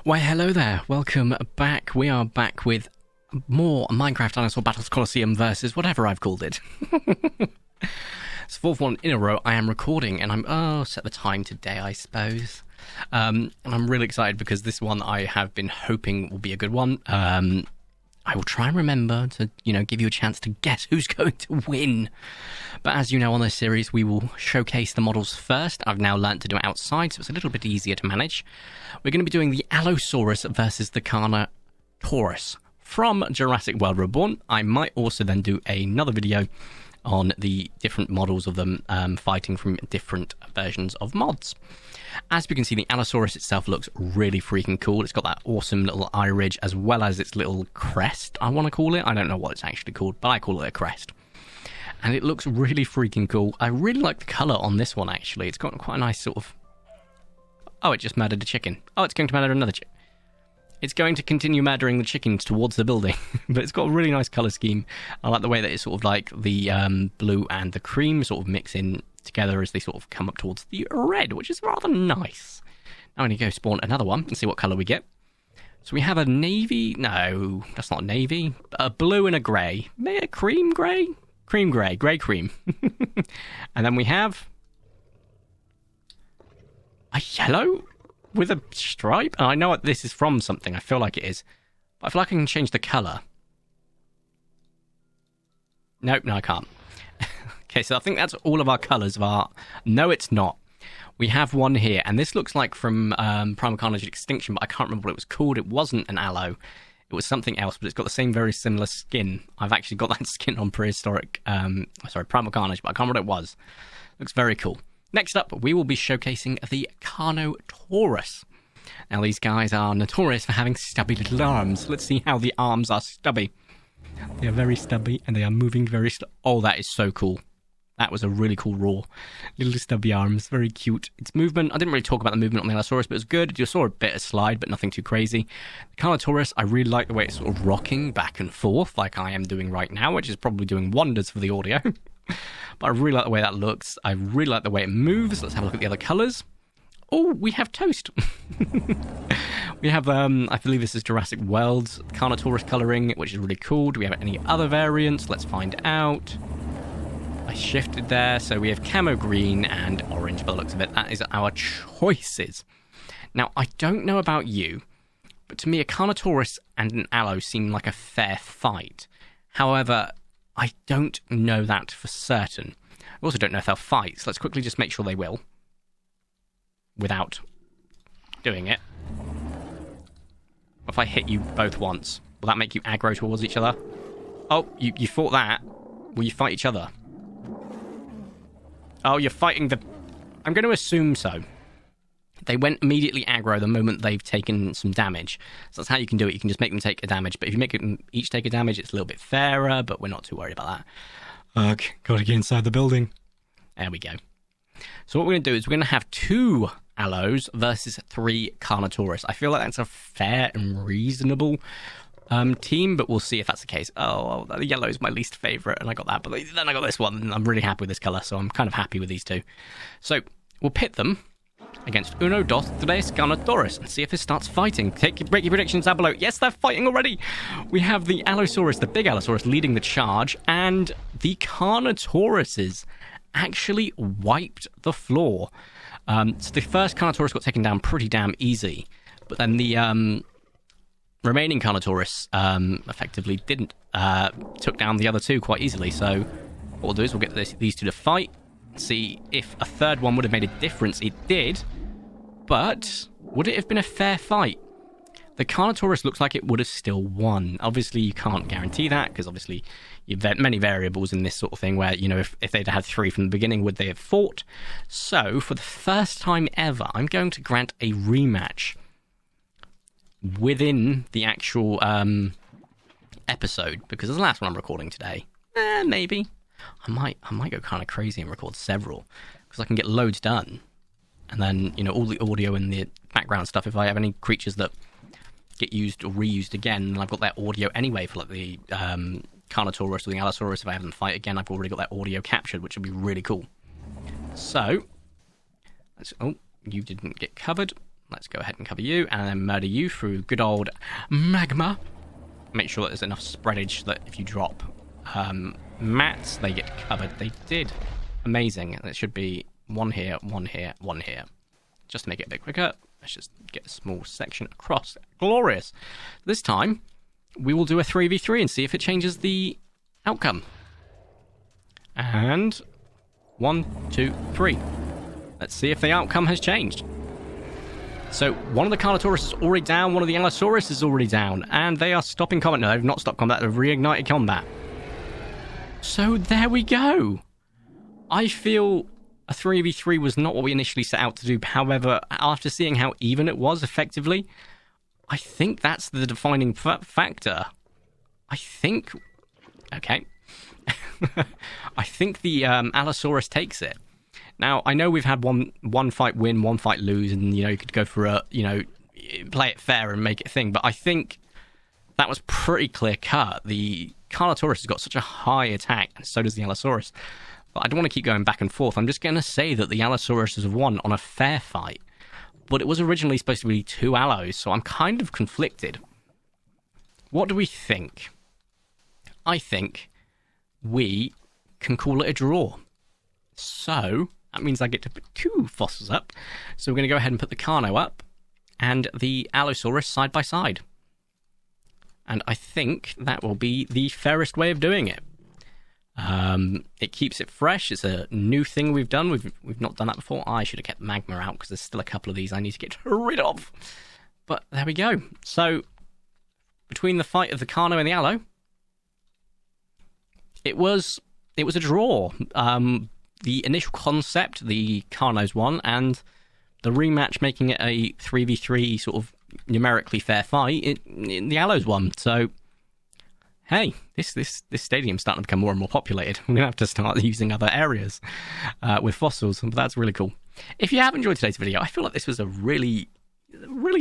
Why, hello there. Welcome back. We are back with more Minecraft Dinosaur Battles Colosseum versus whatever I've called it. It's the fourth one in a row I am recording, and I'm, set the time today, I suppose. And I'm really excited because this one I have been hoping will be a good one. I will try and remember to, give you a chance to guess who's going to win. But as you know, on this series, we will showcase the models first. I've now learnt to do it outside, so it's a little bit easier to manage. We're going to be doing the Allosaurus versus the Carnotaurus from Jurassic World Reborn. I might also then do another video on the different models of them fighting from different versions of mods. As we can see, the Allosaurus itself looks really freaking cool. It's got that awesome little eye ridge as well as its little crest, I want to call it. I don't know what it's actually called, but I call it a crest. And it looks really freaking cool. I really like the colour on this one, actually. It's got quite a nice sort of... Oh, it just murdered a chicken. Oh, it's going to murder another chicken. It's going to continue murdering the chickens towards the building. But it's got a really nice colour scheme. I like the way that it's sort of like the blue and the cream sort of mix in together as they sort of come up towards the red, which is rather nice. Now I need to go spawn another one and see what colour we get. So we have a navy... No, that's not navy. A blue and a grey. Maybe a cream grey? Cream grey. Grey cream. And then we have... a yellow with a stripe. And I know what this is from something. I feel like it is. But I feel like I can change the colour. Nope, no I can't. Okay, so I think that's all of our colours of our... No, it's not. We have one here, and this looks like from Primal Carnage Extinction, but I can't remember what it was called. It wasn't an allo. It was something else, but it's got the same very similar skin. I've actually got that skin on Prehistoric... Primal Carnage, but I can't remember what it was. Looks very cool. Next up, we will be showcasing the Carnotaurus. Now, these guys are notorious for having stubby little arms. Let's see how the arms are stubby. They are very stubby, and they are moving very... Oh, that is so cool. That was a really cool roar. Little stubby arms, very cute. Its movement, I didn't really talk about the movement on the Allosaurus, but it was good. You saw a bit of slide, but nothing too crazy. The Carnotaurus, I really like the way it's sort of rocking back and forth, like I am doing right now, which is probably doing wonders for the audio. But I really like the way that looks. I really like the way it moves. Let's have a look at the other colours. Oh, we have toast. We have, I believe this is Jurassic World's Carnotaurus colouring, which is really cool. Do we have any other variants? Let's find out. I shifted there, so we have camo green and orange by the looks of it. That is our choices. Now, I don't know about you, but to me, a Carnotaurus and an Allo seem like a fair fight. However, I don't know that for certain. I also don't know if they'll fight, so let's quickly just make sure they will. Without doing it. If I hit you both once, will that make you aggro towards each other? Oh, you fought that. Will you fight each other? Oh, you're fighting the... I'm going to assume so. They went immediately aggro the moment they've taken some damage. So that's how you can do it. You can just make them take a damage. But if you make them each take a damage, it's a little bit fairer, but we're not too worried about that. Okay, gotta get inside the building. There we go. So what we're going to do is we're going to have 2 Allos versus 3 Carnotaurus. I feel like that's a fair and reasonable team, but we'll see if that's the case. Oh, the yellow is my least favourite, and I got that, but then I got this one, and I'm really happy with this colour, so I'm kind of happy with these 2. So we'll pit them against uno, dos, tres, Carnotaurus, and see if this starts fighting. Break your predictions down below. Yes, they're fighting already! We have the Allosaurus, the big Allosaurus, leading the charge, and the Carnotauruses actually wiped the floor. So the first Carnotaurus got taken down pretty damn easy, but then the remaining Carnotaurus effectively didn't. Took down the other 2 quite easily, so what we'll do is we'll get these 2 to fight, see if a third one would have made a difference. It did, but would it have been a fair fight? The Carnotaurus looks like it would have still won. Obviously, you can't guarantee that, because obviously you've had many variables in this sort of thing where, if they'd had 3 from the beginning, would they have fought? So, for the first time ever, I'm going to grant a rematch within the actual episode, because it's the last one I'm recording today. Maybe. I might go kind of crazy and record several, because I can get loads done. And then, all the audio and the background stuff, if I have any creatures that get used or reused again, and I've got that audio anyway for like the Carnotaurus or the Allosaurus. If I have them fight again, I've already got that audio captured, which would be really cool. So, oh, you didn't get covered. Let's go ahead and cover you, and then murder you through good old magma. Make sure that there's enough spreadage that if you drop mats, they get covered. They did. Amazing. And it should be one here, one here, one here. Just to make it a bit quicker, let's just get a small section across. Glorious. This time, we will do a 3v3 and see if it changes the outcome. And 1, 2, 3. Let's see if the outcome has changed. So, one of the Carnotaurus is already down, one of the Allosaurus is already down, and they are stopping combat. No, they've not stopped combat, they've reignited combat. So, there we go. I feel a 3v3 was not what we initially set out to do. However, after seeing how even it was, effectively, I think that's the defining factor. I think... Okay. I think the Allosaurus takes it. Now, I know we've had one fight win, one fight lose, and, you could go for a, play it fair and make it a thing, but I think that was pretty clear-cut. The Carnotaurus has got such a high attack, and so does the Allosaurus, but I don't want to keep going back and forth. I'm just going to say that the Allosaurus has won on a fair fight, but it was originally supposed to be 2 Allos, so I'm kind of conflicted. What do we think? I think we can call it a draw. So... that means I get to put 2 fossils up. So we're going to go ahead and put the Carno up and the Allosaurus side by side. And I think that will be the fairest way of doing it. It keeps it fresh. It's a new thing we've done. We've not done that before. I should have kept magma out because there's still a couple of these I need to get rid of. But there we go. So between the fight of the Carno and the Allo, it was a draw. The initial concept, the Carno's won, and the rematch making it a 3v3 sort of numerically fair fight, the Allo's won. So, hey, this stadium's starting to become more and more populated. We're going to have to start using other areas with fossils, but that's really cool. If you have enjoyed today's video, I feel like this was a really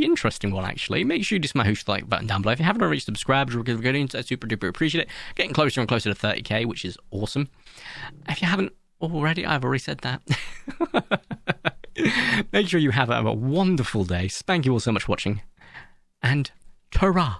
interesting one, actually. Make sure you just smash the like button down below. If you haven't already subscribed, we're going to super duper appreciate it. Getting closer and closer to 30k, which is awesome. If you haven't already, I've already said that. Make sure you have a wonderful day. Thank you all so much for watching, and ta-ra!